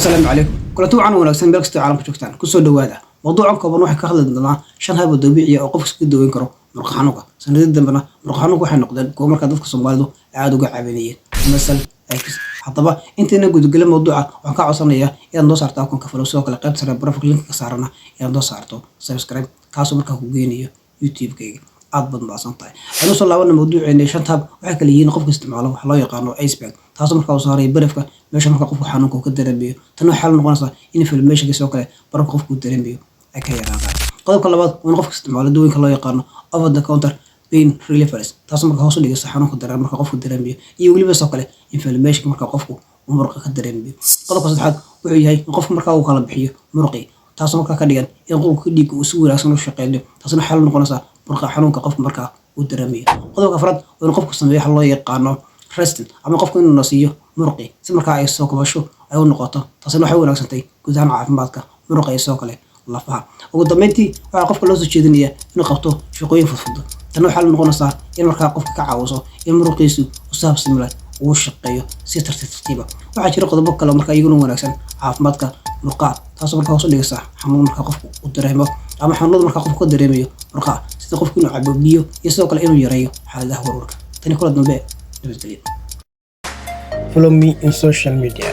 السلام عليكم كل طبعا wanaagsan meel kasta caalamka joogtaan ku soo dhawaada mawduucan kooban waxa ka hadli doonaa shan hab dabiici ah oo qofku isku daweyn karo murqa xanuunka sanadada dambana murqa xanuunka waxay noqdeen kuwo marka dadka Soomaalidu aad uga caawinayeen masal haddaba intaana gudugala mawduuca waxaan ka codsanayaa inaad noo saarto akoonka follow soo kala qayb sare barafka link ka saarana inaad noo saarto subscribe kaasoo markaa ku geynayo YouTube-kayga aad baad maasantahay aynu soo laabana mawduuceena shan hab waxa kala yihiin qofka isticmaalo waxa loo yaqaano ice pack taasoo markaa uu saaray barafka meesha markaa qofku xanuunka ka dareemayo tan waxa la noqonaysaa in inflammation soo kale barafka qofku dareemayo ay ka yaraadaan qodobka labaad waa in qofka isticmaalo dawooyinka loo yaqaano over the counter pain relievers taasoo markaa hoos u dhigaysa xanuunka dareemaya markaa qofku dareemayo iyo waliba soo kale inflammation markaa qofku uu murqa ka dareemayo qodobka saddexaad wuxuu yahay in qofku markaa uu kala bixiyo murqi taasoo markaa ka dhigan in qofku dhiigga uu si wanaagsan u shaqeeyo taasoo xal noqonaysa murqa xanuunka qofku markaa uu dareemayo qodobka afraad waa in qofku sameeyo waxa loo yaqaano resting ama qofku inuu nasiyo murqi si markaa ay soo kabasho ay u noqoto taasina waxay wanaagsantahay guud ahaan caafimaadka murqa iyo soo kale lafaha ugu dambeyntii waxaa qofka loo soo jeedinayaa inuu qabto shaqooyin fudud tan waxaa la noqonaysaa in markaa qofka ka caawiso in murqiisu uu saabsimo uu shaqeeyo si tartiib ah waxaa jira qodobo kale markaa iyaguna wanaagsan caafimaadka murqaha taasoo markaa hoos u dhigaysa xanuun markaa qofku uu dareemo ama xanuunada markaa qofku ka dareemayo murqaha sida qofku inuu cabo biyo iyo sidoo kale inuu yareeyo xaaladaha warwarka tani kula dambe nabadgelyo. Follow me in social media.